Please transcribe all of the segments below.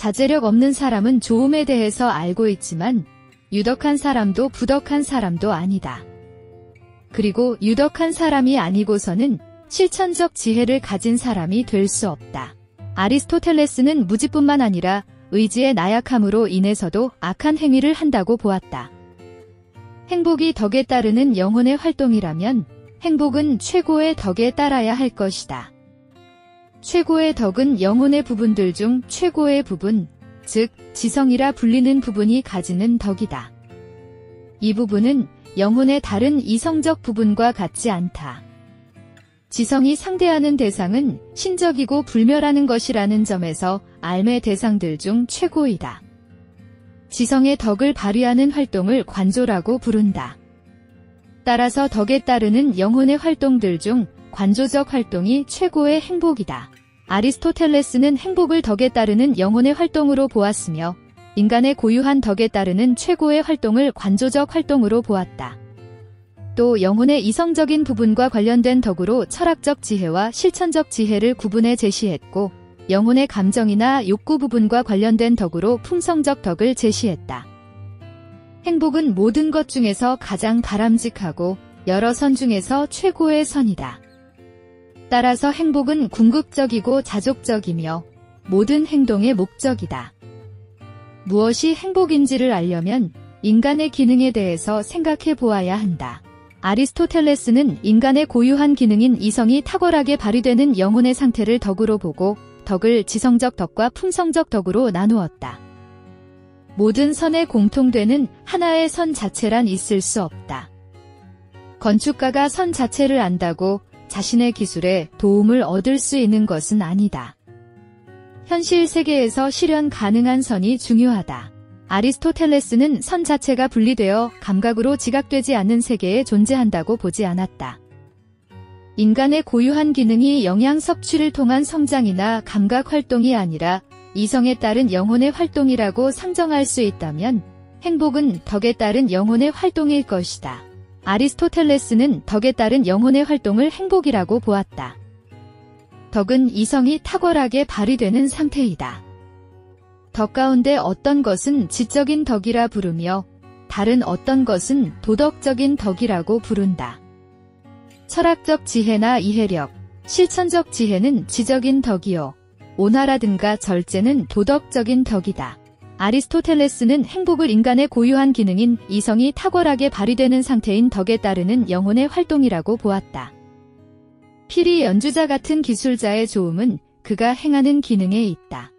자제력 없는 사람은 좋음에 대해서 알고 있지만 유덕한 사람도 부덕한 사람도 아니다. 그리고 유덕한 사람이 아니고서는 실천적 지혜를 가진 사람이 될 수 없다. 아리스토텔레스는 무지뿐만 아니라 의지의 나약함으로 인해서도 악한 행위를 한다고 보았다. 행복이 덕에 따르는 영혼의 활동이라면 행복은 최고의 덕에 따라야 할 것이다. 최고의 덕은 영혼의 부분들 중 최고의 부분, 즉 지성이라 불리는 부분이 가지는 덕이다. 이 부분은 영혼의 다른 이성적 부분과 같지 않다. 지성이 상대하는 대상은 신적이고 불멸하는 것이라는 점에서 앓의 대상들 중 최고이다. 지성의 덕을 발휘하는 활동을 관조라고 부른다. 따라서 덕에 따르는 영혼의 활동들 중 관조적 활동이 최고의 행복이다. 아리스토텔레스는 행복을 덕에 따르는 영혼의 활동으로 보았으며 인간의 고유한 덕에 따르는 최고의 활동을 관조적 활동으로 보았다. 또 영혼의 이성적인 부분과 관련된 덕으로 철학적 지혜와 실천적 지혜를 구분해 제시했고 영혼의 감정이나 욕구 부분과 관련된 덕으로 품성적 덕을 제시했다. 행복은 모든 것 중에서 가장 바람직하고 여러 선 중에서 최고의 선이다. 따라서 행복은 궁극적이고 자족적이며 모든 행동의 목적이다. 무엇이 행복인지를 알려면 인간의 기능에 대해서 생각해 보아야 한다. 아리스토텔레스는 인간의 고유한 기능인 이성이 탁월하게 발휘되는 영혼의 상태를 덕으로 보고 덕을 지성적 덕과 품성적 덕으로 나누었다. 모든 선에 공통되는 하나의 선 자체란 있을 수 없다. 건축가가 선 자체를 안다고 자신의 기술에 도움을 얻을 수 있는 것은 아니다. 현실 세계에서 실현 가능한 선이 중요하다. 아리스토텔레스는 선 자체가 분리되어 감각으로 지각되지 않는 세계에 존재한다고 보지 않았다. 인간의 고유한 기능이 영양 섭취를 통한 성장이나 감각 활동이 아니라 이성에 따른 영혼의 활동이라고 상정할 수 있다면 행복은 덕에 따른 영혼의 활동일 것이다. 아리스토텔레스는 덕에 따른 영혼의 활동을 행복이라고 보았다. 덕은 이성이 탁월하게 발휘되는 상태이다. 덕 가운데 어떤 것은 지적인 덕이라 부르며 다른 어떤 것은 도덕적인 덕이라고 부른다. 철학적 지혜나 이해력, 실천적 지혜는 지적인 덕이요. 온화라든가 절제는 도덕적인 덕이다. 아리스토텔레스는 행복을 인간의 고유한 기능인 이성이 탁월하게 발휘되는 상태인 덕에 따르는 영혼의 활동이라고 보았다. 피리 연주자 같은 기술자의 좋음은 그가 행하는 기능에 있다.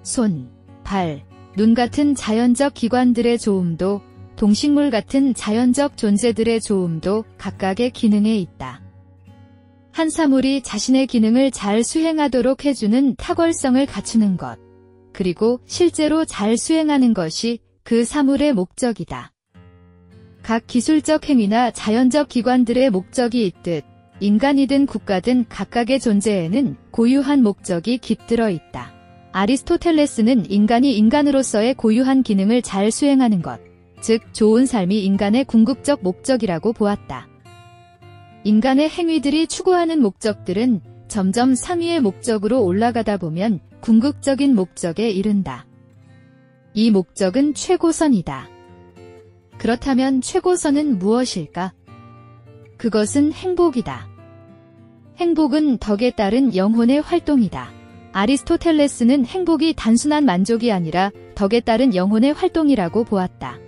손, 발, 눈 같은 자연적 기관들의 좋음도 동식물 같은 자연적 존재들의 좋음도 각각의 기능에 있다. 한 사물이 자신의 기능을 잘 수행하도록 해주는 탁월성을 갖추는 것, 그리고 실제로 잘 수행하는 것이 그 사물의 목적이다. 각 기술적 행위나 자연적 기관들의 목적이 있듯 인간이든 국가든 각각의 존재에는 고유한 목적이 깃들어 있다. 아리스토텔레스는 인간이 인간으로서의 고유한 기능을 잘 수행하는 것, 즉 좋은 삶이 인간의 궁극적 목적이라고 보았다. 인간의 행위들이 추구하는 목적들은 점점 상위의 목적으로 올라가다 보면 궁극적인 목적에 이른다. 이 목적은 최고선이다. 그렇다면 최고선은 무엇일까? 그것은 행복이다. 행복은 덕에 따른 영혼의 활동이다. 아리스토텔레스는 행복이 단순한 만족이 아니라 덕에 따른 영혼의 활동이라고 보았다.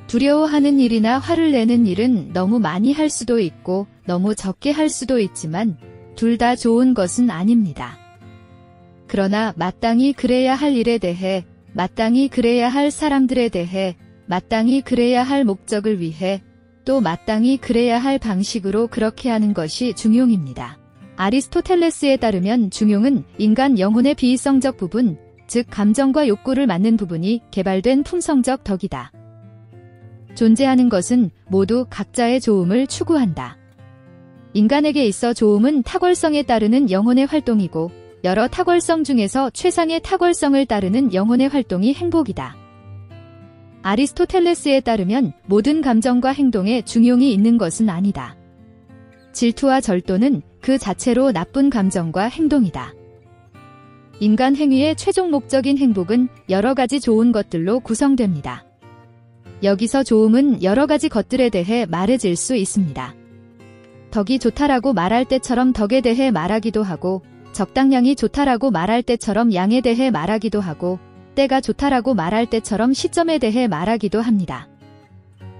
두려워하는 일이나 화를 내는 일은 너무 많이 할 수도 있고 너무 적게 할 수도 있지만 둘 다 좋은 것은 아닙니다. 그러나 마땅히 그래야 할 일에 대해, 마땅히 그래야 할 사람들에 대해, 마땅히 그래야 할 목적을 위해, 또 마땅히 그래야 할 방식으로 그렇게 하는 것이 중용입니다. 아리스토텔레스에 따르면 중용은 인간 영혼의 비이성적 부분, 즉 감정과 욕구를 맞는 부분이 개발된 품성적 덕이다. 존재하는 것은 모두 각자의 좋음을 추구한다. 인간에게 있어 좋음은 탁월성에 따르는 영혼의 활동이고 여러 탁월성 중에서 최상의 탁월성을 따르는 영혼의 활동이 행복이다. 아리스토텔레스에 따르면 모든 감정과 행동에 중용이 있는 것은 아니다. 질투와 절도는 그 자체로 나쁜 감정과 행동이다. 인간 행위의 최종 목적인 행복은 여러 가지 좋은 것들로 구성됩니다. 여기서 좋음은 여러 가지 것들에 대해 말해질 수 있습니다. 덕이 좋다라고 말할 때처럼 덕에 대해 말하기도 하고, 적당량이 좋다라고 말할 때처럼 양에 대해 말하기도 하고, 때가 좋다라고 말할 때처럼 시점에 대해 말하기도 합니다.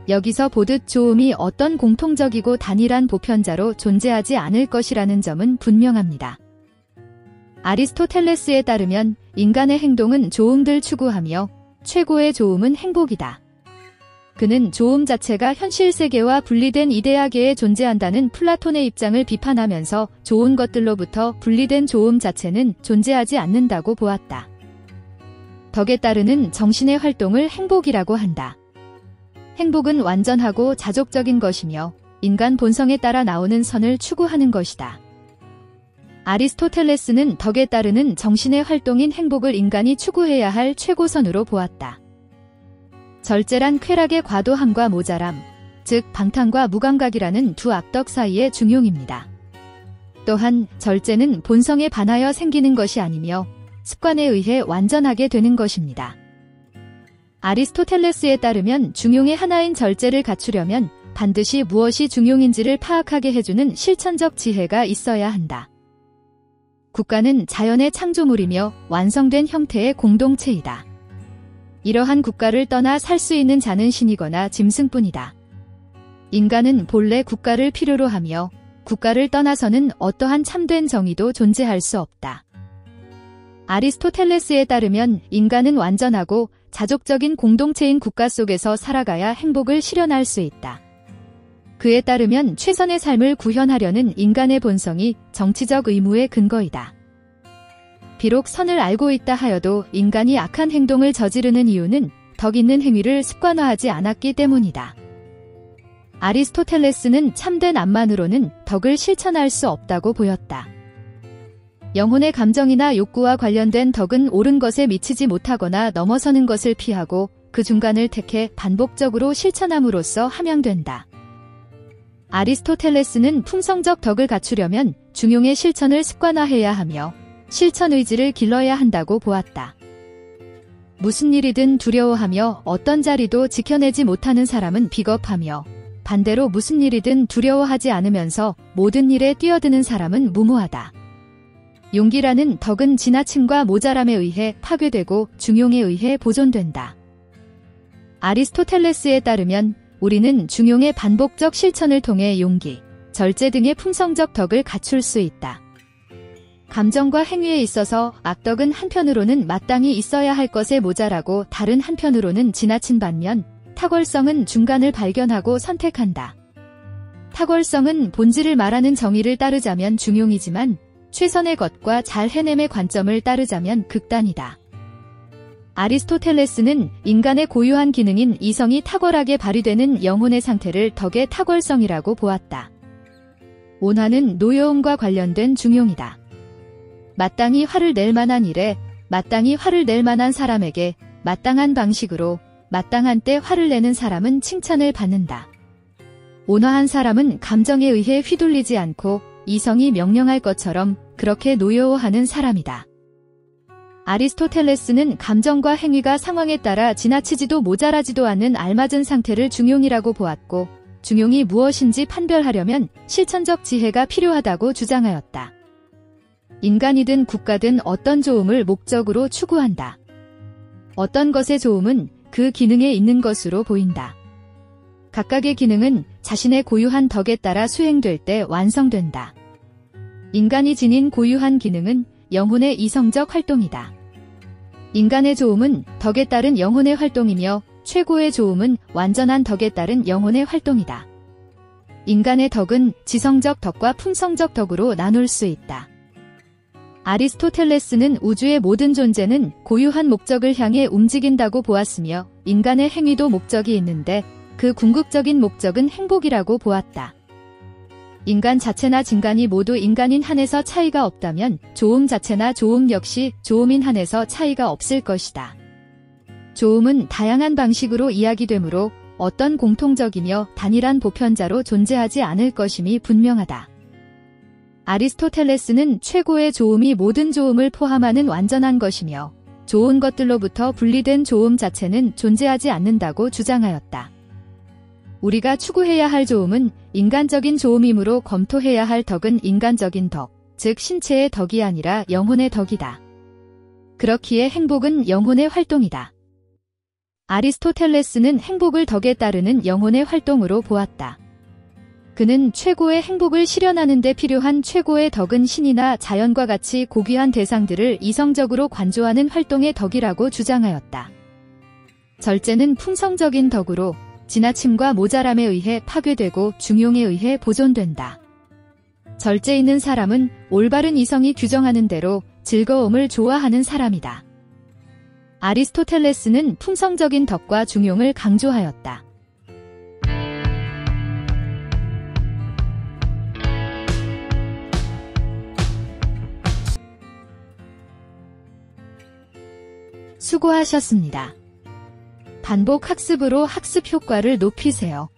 여기서 보듯 좋음이 어떤 공통적이고 단일한 보편자로 존재하지 않을 것이라는 점은 분명합니다. 아리스토텔레스에 따르면 인간의 행동은 좋음들 추구하며 최고의 좋음은 행복이다. 그는 좋음 자체가 현실 세계와 분리된 이데아계에 존재한다는 플라톤의 입장을 비판하면서 좋은 것들로부터 분리된 좋음 자체는 존재하지 않는다고 보았다. 덕에 따르는 정신의 활동을 행복이라고 한다. 행복은 완전하고 자족적인 것이며 인간 본성에 따라 나오는 선을 추구하는 것이다. 아리스토텔레스는 덕에 따르는 정신의 활동인 행복을 인간이 추구해야 할 최고선으로 보았다. 절제란 쾌락의 과도함과 모자람, 즉 방탕과 무감각이라는 두 악덕 사이의 중용입니다. 또한 절제는 본성에 반하여 생기는 것이 아니며 습관에 의해 완전하게 되는 것입니다. 아리스토텔레스에 따르면 중용의 하나인 절제를 갖추려면 반드시 무엇이 중용인지를 파악하게 해주는 실천적 지혜가 있어야 한다. 국가는 자연의 창조물이며 완성된 형태의 공동체이다. 이러한 국가를 떠나 살 수 있는 자는 신이거나 짐승뿐이다. 인간은 본래 국가를 필요로 하며 국가를 떠나서는 어떠한 참된 정의도 존재할 수 없다. 아리스토텔레스에 따르면 인간은 완전하고 자족적인 공동체인 국가 속에서 살아가야 행복을 실현할 수 있다. 그에 따르면 최선의 삶을 구현하려는 인간의 본성이 정치적 의무의 근거이다. 비록 선을 알고 있다 하여도 인간이 악한 행동을 저지르는 이유는 덕 있는 행위를 습관화하지 않았기 때문이다. 아리스토텔레스는 참된 암만으로는 덕을 실천할 수 없다고 보였다. 영혼의 감정이나 욕구와 관련된 덕은 옳은 것에 미치지 못하거나 넘어서는 것을 피하고 그 중간을 택해 반복적으로 실천함으로써 함양된다. 아리스토텔레스는 품성적 덕을 갖추려면 중용의 실천을 습관화해야 하며 실천 의지를 길러야 한다고 보았다. 무슨 일이든 두려워하며 어떤 자리도 지켜내지 못하는 사람은 비겁하며 반대로 무슨 일이든 두려워하지 않으면서 모든 일에 뛰어드는 사람은 무모하다. 용기라는 덕은 지나침과 모자람에 의해 파괴되고 중용에 의해 보존된다. 아리스토텔레스에 따르면 우리는 중용의 반복적 실천을 통해 용기, 절제 등의 품성적 덕을 갖출 수 있다. 감정과 행위에 있어서 악덕은 한편으로는 마땅히 있어야 할 것에 모자라고 다른 한편으로는 지나친 반면 탁월성은 중간을 발견하고 선택한다. 탁월성은 본질을 말하는 정의를 따르자면 중용이지만 최선의 것과 잘 해냄의 관점을 따르자면 극단이다. 아리스토텔레스는 인간의 고유한 기능인 이성이 탁월하게 발휘되는 영혼의 상태를 덕의 탁월성이라고 보았다. 온화는 노여움과 관련된 중용이다. 마땅히 화를 낼 만한 일에 마땅히 화를 낼 만한 사람에게 마땅한 방식으로 마땅한 때 화를 내는 사람은 칭찬을 받는다. 온화한 사람은 감정에 의해 휘둘리지 않고 이성이 명령할 것처럼 그렇게 노여워하는 사람이다. 아리스토텔레스는 감정과 행위가 상황에 따라 지나치지도 모자라지도 않는 알맞은 상태를 중용이라고 보았고 중용이 무엇인지 판별하려면 실천적 지혜가 필요하다고 주장하였다. 인간이든 국가든 어떤 좋음을 목적으로 추구한다. 어떤 것의 좋음은 그 기능에 있는 것으로 보인다. 각각의 기능은 자신의 고유한 덕에 따라 수행될 때 완성된다. 인간이 지닌 고유한 기능은 영혼의 이성적 활동이다. 인간의 좋음은 덕에 따른 영혼의 활동이며 최고의 좋음은 완전한 덕에 따른 영혼의 활동이다. 인간의 덕은 지성적 덕과 품성적 덕으로 나눌 수 있다. 아리스토텔레스는 우주의 모든 존재는 고유한 목적을 향해 움직인다고 보았으며 인간의 행위도 목적이 있는데 그 궁극적인 목적은 행복이라고 보았다. 인간 자체나 진간이 모두 인간인 한에서 차이가 없다면 좋음 자체나 좋음 역시 좋음인 한에서 차이가 없을 것이다. 좋음은 다양한 방식으로 이야기되므로 어떤 공통적이며 단일한 보편자로 존재하지 않을 것임이 분명하다. 아리스토텔레스는 최고의 좋음이 모든 좋음을 포함하는 완전한 것이며 좋은 것들로부터 분리된 좋음 자체는 존재하지 않는다고 주장하였다. 우리가 추구해야 할 좋음은 인간적인 좋음이므로 검토해야 할 덕은 인간적인 덕, 즉 신체의 덕이 아니라 영혼의 덕이다. 그렇기에 행복은 영혼의 활동이다. 아리스토텔레스는 행복을 덕에 따르는 영혼의 활동으로 보았다. 그는 최고의 행복을 실현하는 데 필요한 최고의 덕은 신이나 자연과 같이 고귀한 대상들을 이성적으로 관조하는 활동의 덕이라고 주장하였다. 절제는 풍성적인 덕으로 지나침과 모자람에 의해 파괴되고 중용에 의해 보존된다. 절제 있는 사람은 올바른 이성이 규정하는 대로 즐거움을 좋아하는 사람이다. 아리스토텔레스는 풍성적인 덕과 중용을 강조하였다. 수고하셨습니다. 반복 학습으로 학습 효과를 높이세요.